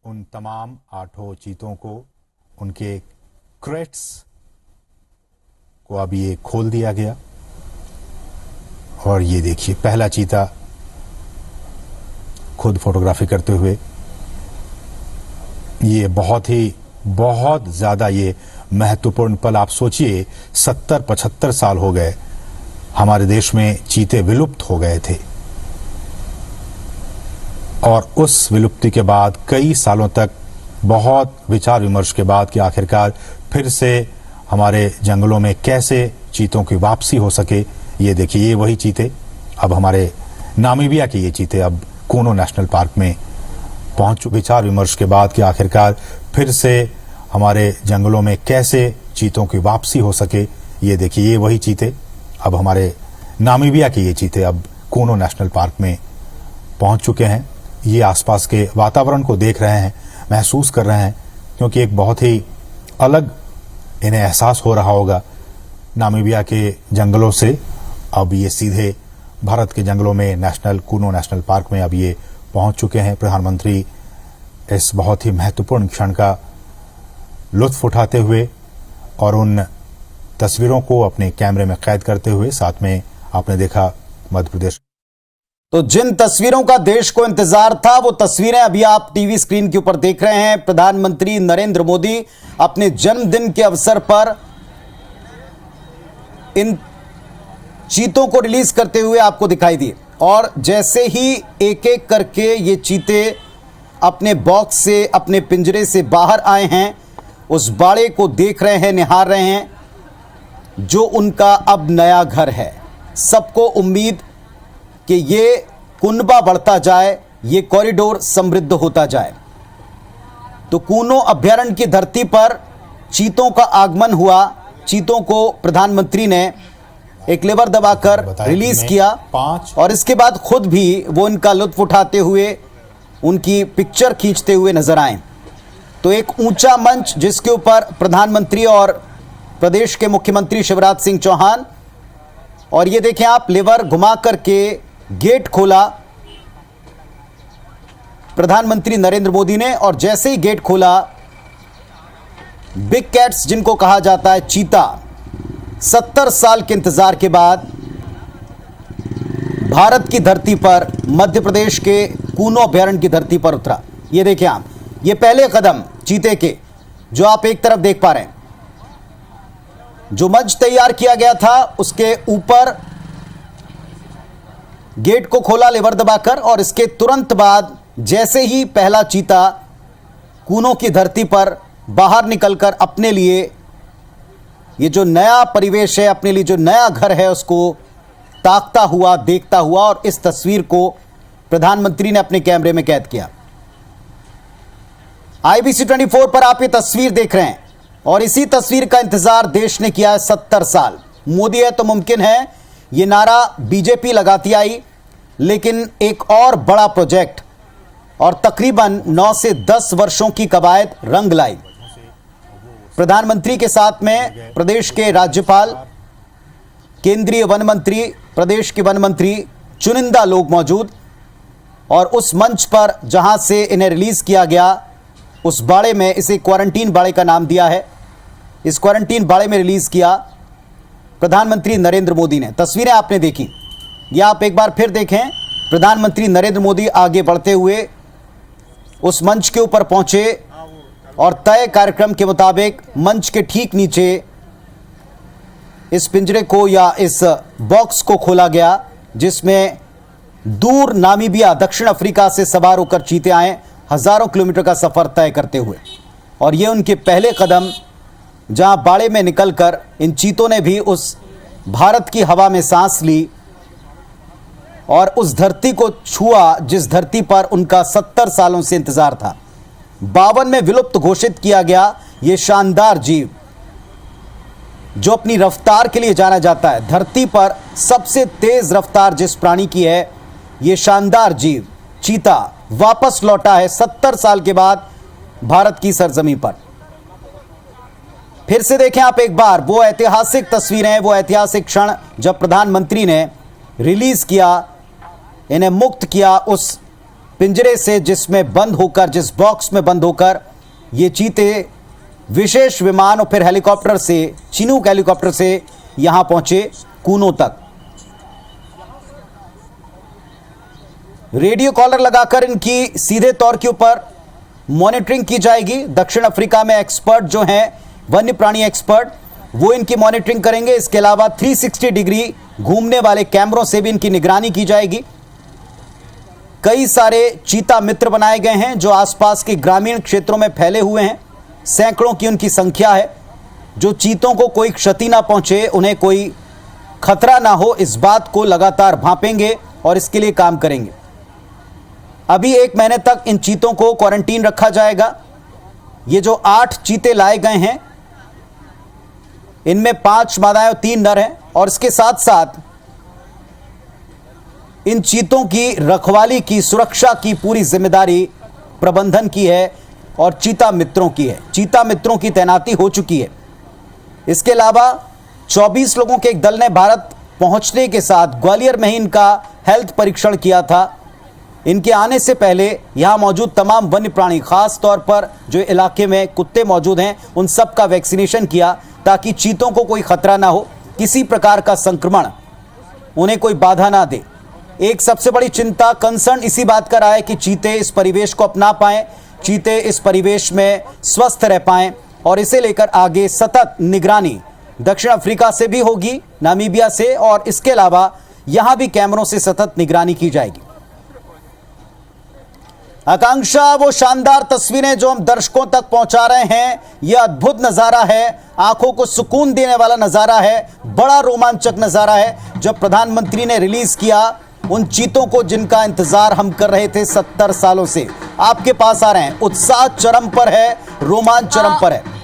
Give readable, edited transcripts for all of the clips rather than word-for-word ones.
उन तमाम 8 चीतों को, उनके क्रेट्स को अब ये खोल दिया गया। और ये देखिए, पहला चीता खुद फोटोग्राफी करते हुए। ये बहुत ज्यादा ये महत्वपूर्ण पल। आप सोचिए, 70-75 साल हो गए हमारे देश में चीते विलुप्त हो गए थे, और उस विलुप्ति के बाद कई सालों तक बहुत विचार विमर्श के बाद कि आखिरकार फिर से हमारे जंगलों में कैसे चीतों की वापसी हो सके। ये देखिए, ये वही चीते, अब हमारे नामीबिया के ये चीते अब कूनो नेशनल पार्क में पहुंच। विचार विमर्श के बाद कि आखिरकार फिर से हमारे जंगलों में कैसे चीतों की वापसी हो सके। ये देखिए, ये वही चीते, अब हमारे नामीबिया के ये चीते अब कूनो नेशनल पार्क में पहुंच चुके हैं। ये आसपास के वातावरण को देख रहे हैं, महसूस कर रहे हैं, क्योंकि एक बहुत ही अलग इन्हें एहसास हो रहा होगा। नामीबिया के जंगलों से अब ये सीधे भारत के जंगलों में कूनो नेशनल पार्क में अब ये पहुंच चुके हैं। प्रधानमंत्री इस बहुत ही महत्वपूर्ण क्षण का लुत्फ उठाते हुए और उन तस्वीरों को अपने कैमरे में कैद करते हुए, साथ में आपने देखा मध्य प्रदेश। तो जिन तस्वीरों का देश को इंतजार था, वो तस्वीरें अभी आप टीवी स्क्रीन के ऊपर देख रहे हैं। प्रधानमंत्री नरेंद्र मोदी अपने जन्मदिन के अवसर पर इन चीतों को रिलीज करते हुए आपको दिखाई दिए, और जैसे ही एक एक करके ये चीते अपने बॉक्स से, अपने पिंजरे से बाहर आए हैं, उस बाड़े को देख रहे हैं, निहार रहे हैं, जो उनका अब नया घर है। सबको उम्मीद कि ये कुनबा बढ़ता जाए, ये कॉरिडोर समृद्ध होता जाए। तो कूनो अभ्यारण्य की धरती पर चीतों का आगमन हुआ। चीतों को प्रधानमंत्री ने एक लेवर दबाकर रिलीज किया, और इसके बाद खुद भी वो इनका लुत्फ उठाते हुए, उनकी पिक्चर खींचते हुए नजर आए। तो एक ऊंचा मंच जिसके ऊपर प्रधानमंत्री और प्रदेश के मुख्यमंत्री शिवराज सिंह चौहान, और ये देखें आप, लेवर घुमा करके गेट खोला प्रधानमंत्री नरेंद्र मोदी ने, और जैसे ही गेट खोला, बिग कैट्स जिनको कहा जाता है, चीता 70 साल के इंतजार के बाद भारत की धरती पर, मध्य प्रदेश के कूनो अभ्यारण्य की धरती पर उतरा। ये देखें आप, ये पहले कदम चीते के जो आप एक तरफ देख पा रहे हैं, जो मंच तैयार किया गया था उसके ऊपर गेट को खोला लेवर दबाकर, और इसके तुरंत बाद जैसे ही पहला चीता कूनो की धरती पर बाहर निकलकर अपने लिए ये जो नया परिवेश है, अपने लिए जो नया घर है, उसको ताकता हुआ, देखता हुआ, और इस तस्वीर को प्रधानमंत्री ने अपने कैमरे में कैद किया। IBC 24 पर आप ये तस्वीर देख रहे हैं, और इसी तस्वीर का इंतजार देश ने किया है 70 साल। मोदी है तो मुमकिन है, ये नारा बीजेपी लगाती आई, लेकिन एक और बड़ा प्रोजेक्ट और तकरीबन 9 से 10 वर्षों की कवायद रंग लाई। प्रधानमंत्री के साथ में प्रदेश के राज्यपाल, केंद्रीय वन मंत्री, प्रदेश के वन मंत्री, चुनिंदा लोग मौजूद, और उस मंच पर जहां से इन्हें रिलीज किया गया, उस बाड़े में, इसे क्वारंटीन बाड़े का नाम दिया है, इस क्वारंटीन बाड़े में रिलीज किया प्रधानमंत्री नरेंद्र मोदी ने। तस्वीरें आपने देखी, यह आप एक बार फिर देखें। प्रधानमंत्री नरेंद्र मोदी आगे बढ़ते हुए उस मंच के ऊपर पहुंचे, और तय कार्यक्रम के मुताबिक मंच के ठीक नीचे इस पिंजरे को या इस बॉक्स को खोला गया, जिसमें दूर नामीबिया, दक्षिण अफ्रीका से सवार होकर चीते आए, हजारों किलोमीटर का सफर तय करते हुए। और ये उनके पहले कदम, जहां बाड़े में निकलकर इन चीतों ने भी उस भारत की हवा में सांस ली और उस धरती को छुआ जिस धरती पर उनका 70 सालों से इंतजार था। 52 में विलुप्त घोषित किया गया ये शानदार जीव, जो अपनी रफ्तार के लिए जाना जाता है, धरती पर सबसे तेज रफ्तार जिस प्राणी की है, ये शानदार जीव चीता वापस लौटा है 70 साल के बाद भारत की सरजमी पर। फिर से देखें आप एक बार, वो ऐतिहासिक तस्वीरें, वो ऐतिहासिक क्षण जब प्रधानमंत्री ने रिलीज किया, इन्हें मुक्त किया उस पिंजरे से जिसमें बंद होकर, जिस बॉक्स में बंद होकर ये चीते विशेष विमान और फिर हेलीकॉप्टर से, चिनूक हेलीकॉप्टर से यहां पहुंचे कूनो तक। रेडियो कॉलर लगाकर इनकी सीधे तौर के ऊपर मॉनिटरिंग की जाएगी। दक्षिण अफ्रीका में एक्सपर्ट जो हैं, वन्य प्राणी एक्सपर्ट, वो इनकी मॉनिटरिंग करेंगे। इसके अलावा 360 डिग्री घूमने वाले कैमरों से भी इनकी निगरानी की जाएगी। कई सारे चीता मित्र बनाए गए हैं जो आसपास के ग्रामीण क्षेत्रों में फैले हुए हैं। सैकड़ों की उनकी संख्या है, जो चीतों को कोई क्षति ना पहुंचे, उन्हें कोई खतरा ना हो, इस बात को लगातार भांपेंगे और इसके लिए काम करेंगे। अभी 1 महीने तक इन चीतों को क्वारंटीन रखा जाएगा। ये जो 8 चीते लाए गए हैं, इनमें 5 मादाएं और 3 नर हैं, और इसके साथ साथ इन चीतों की रखवाली की, सुरक्षा की पूरी जिम्मेदारी प्रबंधन की है और चीता मित्रों की है। चीता मित्रों की तैनाती हो चुकी है। इसके अलावा 24 लोगों के एक दल ने भारत पहुंचने के साथ ग्वालियर में ही इनका हेल्थ परीक्षण किया था। इनके आने से पहले यहां मौजूद तमाम वन्य प्राणी, खास तौर पर जो इलाके में कुत्ते मौजूद हैं, उन सब का वैक्सीनेशन किया ताकि चीतों को कोई खतरा ना हो, किसी प्रकार का संक्रमण उन्हें कोई बाधा ना दे। एक सबसे बड़ी चिंता, कंसर्न इसी बात का रहा है कि चीते इस परिवेश को अपना पाएं, चीते इस परिवेश में स्वस्थ रह पाएं, और इसे लेकर आगे सतत निगरानी दक्षिण अफ्रीका से भी होगी, नामीबिया से, और इसके अलावा यहां भी कैमरों से सतत निगरानी की जाएगी। आकांक्षा, वो शानदार तस्वीरें जो हम दर्शकों तक पहुंचा रहे हैं, यह अद्भुत नजारा है, आंखों को सुकून देने वाला नजारा है, बड़ा रोमांचक नजारा है। जब प्रधानमंत्री ने रिलीज किया उन चीतों को जिनका इंतजार हम कर रहे थे 70 सालों से, आपके पास आ रहे हैं। उत्साह चरम पर है, रोमांच चरम पर है।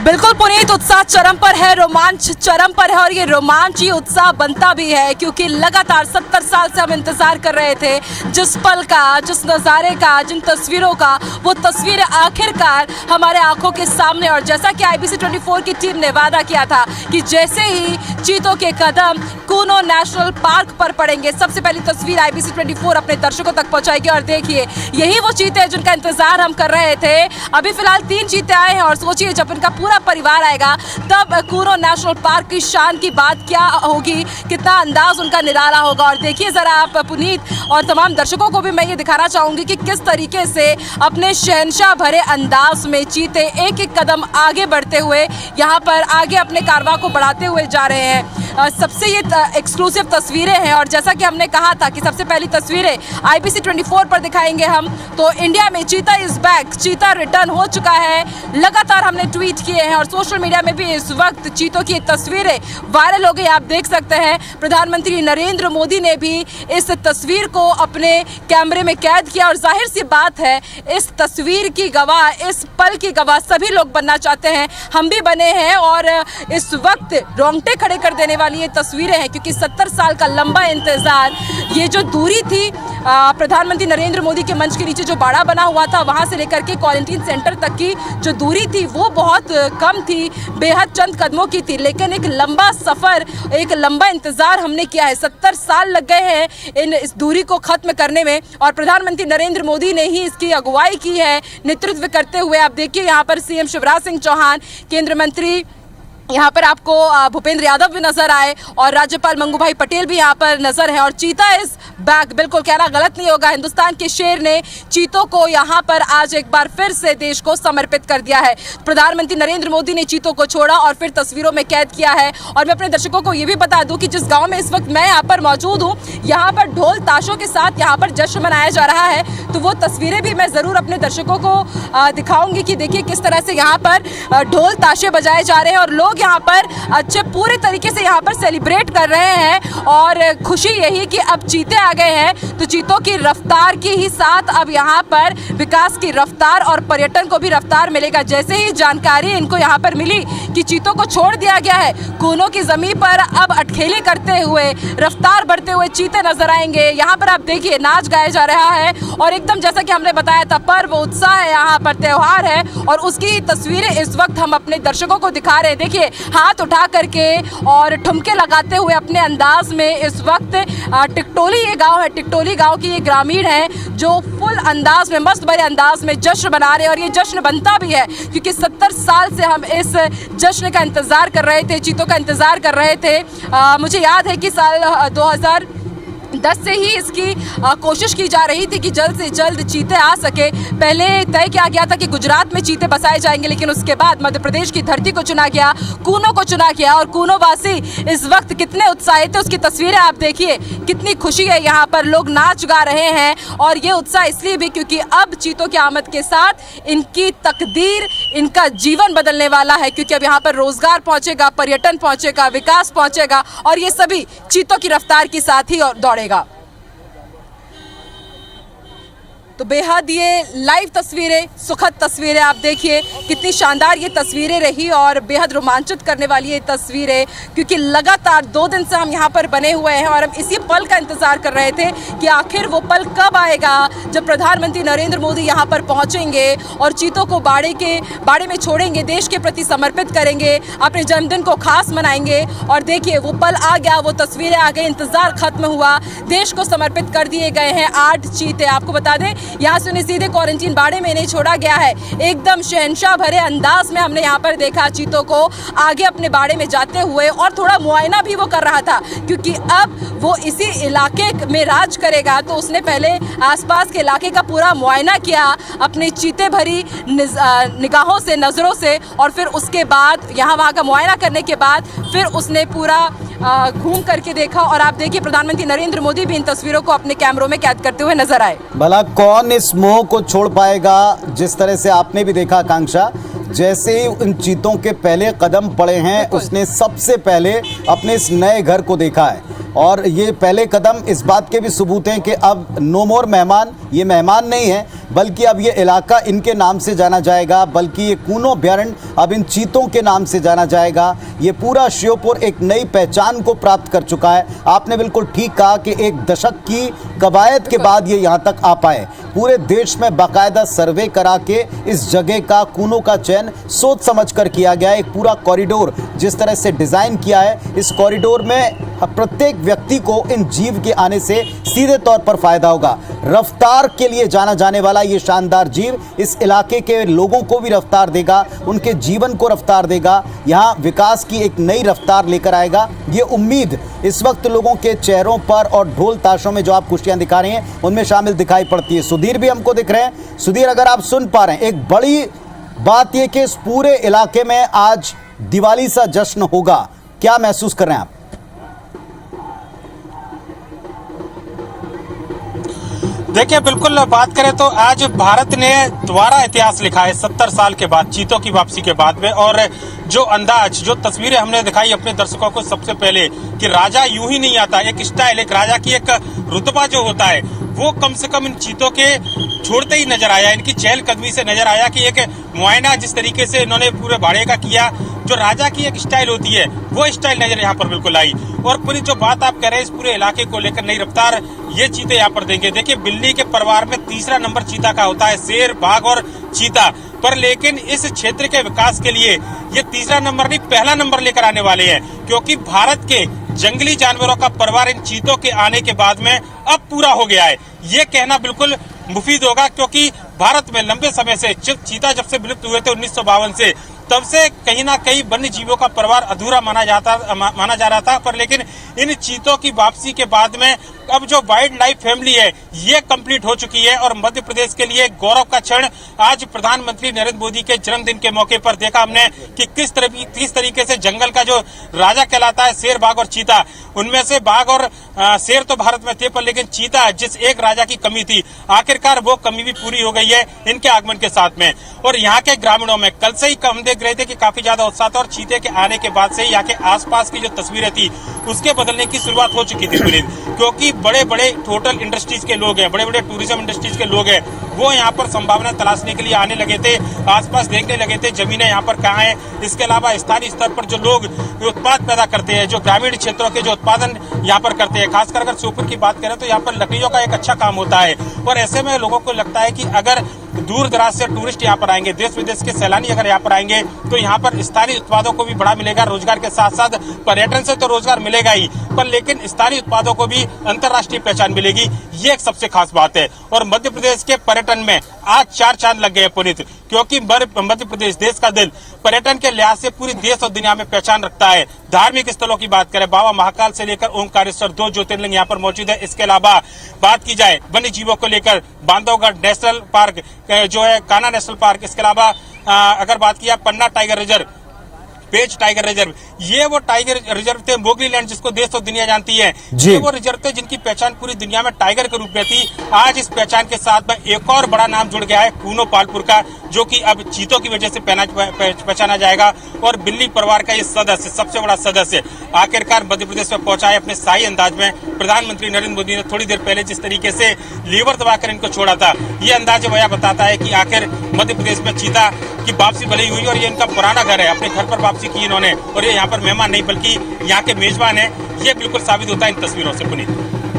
बिल्कुल पुनीत, उत्साह चरम पर है, रोमांच चरम पर है, और ये रोमांच, ये उत्साह बनता भी है क्योंकि लगातार 70 साल से हम इंतजार कर रहे थे जिस पल का, जिस नज़ारे का, जिन तस्वीरों का, वो तस्वीरें आखिरकार हमारे आंखों के सामने। और जैसा कि IBC 24 की टीम ने वादा किया था कि जैसे ही चीतों के कदम कूनो नेशनल पार्क पर पड़ेंगे, सबसे पहली तस्वीर IBC 24 अपने दर्शकों तक पहुंचाएगी। और देखिए, यही वो चीते हैं जिनका इंतजार हम कर रहे थे। अभी फिलहाल 3 चीते आए हैं, और सोचिए जब इनका पूरा परिवार आएगा तब कूनो नेशनल पार्क की शान की बात क्या होगी, कितना अंदाज उनका निराला होगा। और देखिए जरा आप पुनीत, और तमाम दर्शकों को भी मैं ये दिखाना चाहूंगी कि किस तरीके से अपने शहंशाह भरे अंदाज में चीते एक एक कदम आगे बढ़ते हुए यहाँ पर आगे अपने कारवां को बढ़ाते हुए जा रहे हैं। सबसे ये एक्सक्लूसिव तस्वीरें हैं, और जैसा कि हमने कहा था कि सबसे पहली तस्वीरें IBC 24 पर दिखाएंगे हम, तो इंडिया में चीता इज बैक, चीता रिटर्न हो चुका है। लगातार हमने ट्वीट किए हैं और सोशल मीडिया में भी इस वक्त चीतों की तस्वीरें वायरल हो गई, आप देख सकते हैं। प्रधानमंत्री नरेंद्र मोदी ने भी इस तस्वीर को अपने कैमरे में कैद किया, और जाहिर सी बात है इस तस्वीर की गवाह, इस पल की गवाह सभी लोग बनना चाहते हैं, हम भी बने हैं। और इस वक्त रोंगटे खड़े कर देने वाली ये तस्वीरें हैं क्योंकि 70 साल का लंबा इंतजार, ये जो दूरी थी प्रधानमंत्री नरेंद्र मोदी के मंच के नीचे जो बाड़ा बना हुआ था, वहां से लेकर के क्वारंटीन सेंटर तक की जो दूरी थी वो बहुत कम थी, बेहद चंद कदमों की थी, लेकिन एक लंबा सफर, एक लंबा इंतजार हमने किया है। 70 साल लग गए हैं इस दूरी को खत्म करने में, और प्रधानमंत्री नरेंद्र मोदी ने ही इसकी अगुवाई की है, नेतृत्व करते हुए। आप देखिए यहाँ पर CM शिवराज सिंह चौहान, केंद्रीय मंत्री, यहाँ पर आपको भूपेंद्र यादव भी नजर आए, और राज्यपाल मंगू भाई पटेल भी यहाँ पर नजर है। और चीता इज बैक, बिल्कुल कहना गलत नहीं होगा, हिंदुस्तान के शेर ने चीतों को यहाँ पर आज एक बार फिर से देश को समर्पित कर दिया है। प्रधानमंत्री नरेंद्र मोदी ने चीतों को छोड़ा और फिर तस्वीरों में कैद किया है। और मैं अपने दर्शकों को ये भी बता दूं कि जिस गाँव में इस वक्त मैं यहाँ पर मौजूद हूँ, यहाँ पर ढोल ताशों के साथ यहाँ पर जश्न मनाया जा रहा है, तो वो तस्वीरें भी मैं ज़रूर अपने दर्शकों को दिखाऊंगी कि देखिए किस तरह से यहाँ पर ढोल ताशे बजाए जा रहे हैं, और लोग यहाँ पर अच्छे पूरे तरीके से यहाँ पर सेलिब्रेट कर रहे हैं। और खुशी यही कि अब चीते आ गए हैं, तो चीतों की रफ्तार की ही साथ अब यहाँ पर विकास की रफ्तार और पर्यटन को भी रफ्तार मिलेगा। जैसे ही जानकारी इनको यहाँ पर मिली कि चीतों को छोड़ दिया गया है, कूनो की जमीन पर अब अटखेली करते हुए, रफ्तार बढ़ते हुए चीते नजर आएंगे। यहाँ पर आप देखिए नाच गाया जा रहा है, और एकदम जैसा कि हमने बताया था, पर्व, उत्साह है, यहाँ पर त्योहार है, और उसकी तस्वीरें इस वक्त हम अपने दर्शकों को दिखा रहे हैं। देखिए हाथ उठा करके और ठुमके लगाते हुए अपने अंदाज में इस वक्त टिकटोली ये गांव है, टिकटोली गांव की ये ग्रामीण है जो फुल अंदाज में, मस्त भरे अंदाज में जश्न बना रहे हैं। और ये जश्न बनता भी है क्योंकि 70 साल से हम इस जश्न का इंतज़ार कर रहे थे, चीतों का इंतज़ार कर रहे थे। मुझे याद है कि साल 2010 से ही इसकी कोशिश की जा रही थी कि जल्द से जल्द चीते आ सके। पहले तय किया गया था कि गुजरात में चीते बसाए जाएंगे, लेकिन उसके बाद मध्य प्रदेश की धरती को चुना गया, कूनो को चुना गया। और कूनो वासी इस वक्त कितने उत्साहित थे, उसकी तस्वीरें आप देखिए, कितनी खुशी है यहाँ पर, लोग नाच गा रहे हैं। और ये उत्साह इसलिए भी क्योंकि अब चीतों की आमद के साथ इनकी तकदीर, इनका जीवन बदलने वाला है, क्योंकि अब यहाँ पर रोजगार पहुँचेगा, पर्यटन पहुँचेगा, विकास पहुँचेगा और ये सभी चीतों की रफ्तार के साथ ही दौड़ेगा। तो बेहद ये लाइव तस्वीरें, सुखद तस्वीरें, आप देखिए कितनी शानदार ये तस्वीरें रही और बेहद रोमांचित करने वाली ये तस्वीरें, क्योंकि लगातार 2 दिन से हम यहाँ पर बने हुए हैं और हम इसी पल का इंतजार कर रहे थे कि आखिर वो पल कब आएगा जब प्रधानमंत्री नरेंद्र मोदी यहाँ पर पहुँचेंगे और चीतों को बाड़े में छोड़ेंगे, देश के प्रति समर्पित करेंगे, अपने जन्मदिन को खास मनाएंगे। और देखिए वो पल आ गया, वो तस्वीरें आ गई, इंतजार खत्म हुआ, देश को समर्पित कर दिए गए हैं 8 चीते। आपको बता दें यहाँ से उन्हें सीधे क्वारंटीन बाड़े में नहीं छोड़ा गया है, एकदम शहंशाह भरे अंदाज में हमने यहाँ पर देखा चीतों को आगे अपने बाड़े में जाते हुए। और थोड़ा मुआयना भी वो कर रहा था क्योंकि अब वो इसी इलाके में राज करेगा, तो उसने पहले आसपास के इलाके का पूरा मुआयना किया अपने चीते भरी निगाहों से, नज़रों से, और फिर उसके बाद यहाँ वहाँ का मुआयना करने के बाद फिर उसने पूरा घूम करके देखा। और आप देखिए प्रधानमंत्री नरेंद्र मोदी भी इन तस्वीरों को अपने कैमरों में कैद करते हुए नजर आए। भला कौन इस मोह को छोड़ पाएगा, जिस तरह से आपने भी देखा आकांक्षा, जैसे ही उन चीतों के पहले कदम पड़े हैं उसने सबसे पहले अपने इस नए घर को देखा है। और ये पहले कदम इस बात के भी सबूत हैं कि अब नो मोर मेहमान, ये मेहमान नहीं है बल्कि अब ये इलाका इनके नाम से जाना जाएगा, बल्कि ये कूनो अभ्यारण्य अब इन चीतों के नाम से जाना जाएगा। ये पूरा श्योपुर एक नई पहचान को प्राप्त कर चुका है। आपने बिल्कुल ठीक कहा कि 1 दशक की कवायद के बाद ये यहाँ तक आ पाए। पूरे देश में बाकायदा सर्वे करा के इस जगह का, कूनो का चयन सोच समझ कर किया गया है। एक पूरा कॉरिडोर जिस तरह से डिज़ाइन किया है, इस कॉरिडोर में प्रत्येक व्यक्ति को इन जीव के आने से सीधे तौर पर फायदा होगा। रफ्तार के लिए जाना जाने वाला ये शानदार जीव इस इलाके के लोगों को भी रफ्तार देगा, उनके जीवन को रफ्तार देगा, यहाँ विकास की एक नई रफ्तार लेकर आएगा। ये उम्मीद इस वक्त लोगों के चेहरों पर और ढोल ताशों में जो आप खुशियां दिखा रहे हैं उनमें शामिल दिखाई पड़ती है। सुधीर भी हमको दिख रहे हैं। सुधीर, अगर आप सुन पा रहे हैं, एक बड़ी बात यह कि इस पूरे इलाके में आज दिवाली सा जश्न होगा, क्या महसूस कर रहे हैं आप? देखिए, बिल्कुल बात करें तो आज भारत ने दोबारा इतिहास लिखा है 70 साल के बाद, चीतों की वापसी के बाद में। और जो अंदाज, जो तस्वीरें हमने दिखाई अपने दर्शकों को सबसे पहले कि राजा यूं ही नहीं आता, एक स्टाइल, एक राजा की एक रुतबा जो होता है वो कम से कम इन चीतों के छोड़ते ही नजर आया, इनकी चहलकदमी से नजर आया कि एक मुआयना जिस तरीके से इन्होंने पूरे बाड़े का किया, जो राजा की एक स्टाइल होती है वो स्टाइल नजर यहाँ पर बिल्कुल आई। और पूरी जो बात आप कह रहे हैं इस पूरे इलाके को लेकर नई रफ्तार ये चीते यहाँ पर देंगे। देखिए, बिल्ली के परिवार में तीसरा नंबर चीता का होता है, शेर, बाघ और चीता पर, लेकिन इस क्षेत्र के विकास के लिए ये तीसरा नंबर नहीं, पहला नंबर लेकर आने वाले हैं, क्योंकि भारत के जंगली जानवरों का परिवार इन चीतों के आने के बाद में अब पूरा हो गया है। ये कहना बिल्कुल मुफीद होगा, क्योंकि भारत में लंबे समय से चीता जब से विलुप्त हुए थे 1952 से, तब से कहीं ना कहीं वन्य जीवों का परिवार अधूरा माना जा रहा था। पर लेकिन इन चीतों की वापसी के बाद में अब जो वाइल्ड लाइफ फैमिली है ये कंप्लीट हो चुकी है। और मध्य प्रदेश के लिए गौरव का क्षण आज प्रधानमंत्री नरेंद्र मोदी के जन्मदिन के मौके पर देखा हमने कि किस तरीके से जंगल का जो राजा कहलाता है शेर, बाघ और चीता, उनमें से बाघ और शेर तो भारत में थे, पर लेकिन चीता जिस एक राजा की कमी थी, आखिरकार वो कमी भी पूरी हो गई है इनके आगमन के साथ में। और यहाँ के ग्रामीणों में कल से ही हम देख रहे थे कि काफी ज्यादा उत्साह था, और चीते के आने के बाद से यहाँ के आसपास की जो तस्वीरें थी उसके बदलने की शुरुआत हो चुकी थी, क्योंकि बड़े बड़े होटल इंडस्ट्रीज के लोग हैं, बड़े बड़े टूरिज्म इंडस्ट्रीज के लोग हैं, वो यहाँ पर संभावना तलाशने के लिए आने लगे थे, आसपास देखने लगे थे जमीनें यहाँ पर कहाँ हैं। इसके अलावा स्थानीय स्तर पर जो लोग उत्पाद पैदा करते हैं, जो ग्रामीण क्षेत्रों के जो उत्पाद उत्पादन यहाँ पर करते हैं। खासकर अगर श्योपुर की बात करें तो यहाँ पर लकड़ियों का एक अच्छा काम होता है और ऐसे में लोगों को लगता है कि अगर दूर दराज से टूरिस्ट यहाँ पर आएंगे, देश विदेश के सैलानी अगर यहाँ पर आएंगे तो यहाँ पर स्थानीय उत्पादों को भी बढ़ा मिलेगा। रोजगार के साथ साथ पर्यटन से तो रोजगार मिलेगा ही, पर लेकिन स्थानीय उत्पादों को भी अंतर्राष्ट्रीय पहचान मिलेगी, ये एक सबसे खास बात है। और मध्य प्रदेश के पर्यटन में आज 4 चांद लग गए पुनीत, क्योंकि मध्य प्रदेश देश का दिल पर्यटन के लिहाज से पूरी देश और दुनिया में पहचान रखता है। धार्मिक स्थलों की बात करें, बाबा महाकाल से लेकर ओंकारेश्वर 2 ज्योतिर्लिंग यहाँ पर मौजूद है। इसके अलावा बात की जाए वन्य जीवों को लेकर बांधवगढ़ नेशनल पार्क जो है, कान्हा नेशनल पार्क, इसके अलावा अगर बात की जाए Panna tiger reserve, Pench tiger reserve, ये वो टाइगर रिजर्व थे। मोगली लैंड जिसको देश और दुनिया जानती है, ये वो रिजर्व थे जिनकी पहचान पूरी दुनिया में टाइगर के रूप में थी। आज इस पहचान के साथ में एक और बड़ा नाम जुड़ गया है कूनो पालपुर का, जो कि अब चीतों की वजह से पहचाना जाएगा। और बिल्ली परिवार का ये सदस्य, सबसे बड़ा सदस्य आखिरकार मध्य प्रदेश में पहुंचा है अपने शाही अंदाज में। प्रधानमंत्री नरेंद्र मोदी ने थोड़ी देर पहले जिस तरीके से लीवर दबाकर इनको छोड़ा था, ये अंदाज वह बताता है कि आखिर मध्य प्रदेश में चीता की वापसी भले ही हुई और ये इनका पुराना घर है, अपने घर पर वापसी की इन्होंने, और ये यहाँ पर मेहमान नहीं बल्कि यहाँ के मेजबान है। ये बिल्कुल साबित होता है इन तस्वीरों से पुनीत।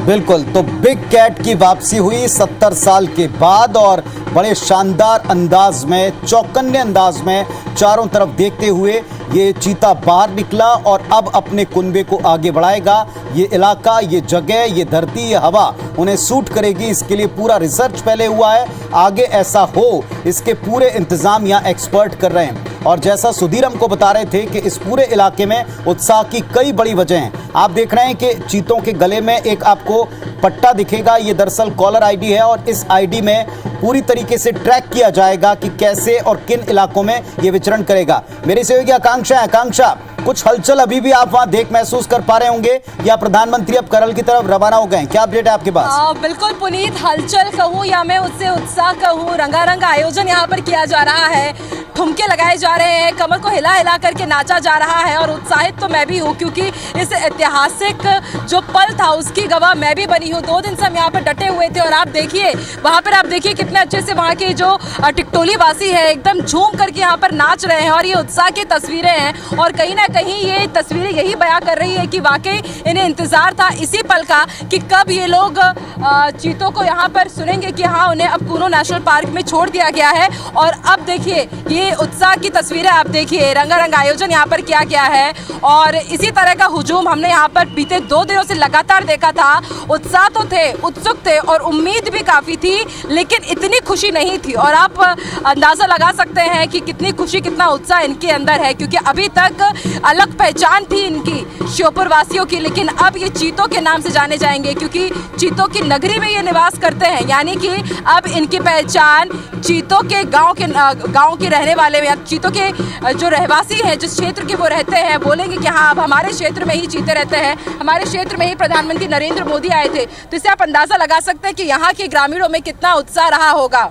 बिल्कुल, तो बिग कैट की वापसी हुई 70 साल के बाद और बड़े शानदार अंदाज में, चौकन्ने अंदाज में चारों तरफ देखते हुए ये चीता बाहर निकला और अब अपने कुनबे को आगे बढ़ाएगा। ये इलाका, ये जगह, ये धरती, ये हवा उन्हें सूट करेगी। इसके लिए पूरा रिसर्च पहले हुआ है, आगे ऐसा हो इसके पूरे इंतजाम यहाँ एक्सपर्ट कर रहे हैं। और जैसा सुधीर हमको बता रहे थे कि इस पूरे इलाके में उत्साह की कई बड़ी वजह हैं। आप देख रहे हैं कि चीतों के गले में एक आपको पट्टा दिखेगा, ये दरअसल कॉलर आईडी है और इस आईडी में पूरी तरीके से ट्रैक किया जाएगा कि कैसे और किन इलाकों में ये विचरण करेगा। मेरी सहयोगी आकांक्षा, कुछ हलचल अभी भी आप वहां देख महसूस कर पा रहे होंगे या प्रधानमंत्री अब करल की तरफ रवाना हो गए? क्या अपडेट है आपके पास? बिल्कुल पुनीत, हलचल कहूँ या मैं उससे उत्साह कहूँ, रंगारंग आयोजन यहाँ पर किया जा रहा है, ठुमके लगाए जा रहे हैं, कमर को हिला हिला करके नाचा जा रहा है। और उत्साहित तो मैं भी हूँ क्योंकि इस ऐतिहासिक जो पल था उसकी गवाह मैं भी बनी हूँ। 2 दिन से हम यहाँ पर डटे हुए थे और आप देखिए वहाँ पर, आप देखिए कितने अच्छे से वहाँ के जो टिकटोली वासी है एकदम झूम करके यहाँ पर नाच रहे हैं और ये उत्साह की तस्वीरें हैं। और कहीं ना कहीं ये तस्वीरें यही बयां कर रही है कि वाकई इन्हें इंतजार था इसी पल का कि कब ये लोग चीतों को यहाँ पर सुनेंगे कि हाँ उन्हें अब कूनो नेशनल पार्क में छोड़ दिया गया है। और अब देखिए ये उत्साह की तस्वीरें, आप देखिए रंगारंग आयोजन यहाँ पर किया गया है और इसी तरह का हुजूम हमने यहाँ पर बीते 2 दिनों से लगातार देखा था। उत्साह तो थे, उत्सुक थे और उम्मीद भी काफ़ी थी, लेकिन इतनी खुशी नहीं थी। और आप अंदाज़ा लगा सकते हैं कि कितनी खुशी, कितना उत्साह इनके अंदर है, क्योंकि अभी तक अलग पहचान थी इनकी श्योपुर वासियों की, लेकिन अब ये चीतों के नाम से जाने जाएंगे क्योंकि चीतों की नगरी में ये निवास करते हैं। यानी कि अब इनकी पहचान चीतों के गांव के रहने वाले या चीतों के जो रहवासी हैं, जिस क्षेत्र के वो रहते हैं, बोलेंगे कि हाँ अब हमारे क्षेत्र में ही चीते रहते हैं, हमारे क्षेत्र में ही प्रधानमंत्री नरेंद्र मोदी आए थे। तो इससे आप अंदाजा लगा सकते हैं कि यहाँ के ग्रामीणों में कितना उत्साह रहा होगा।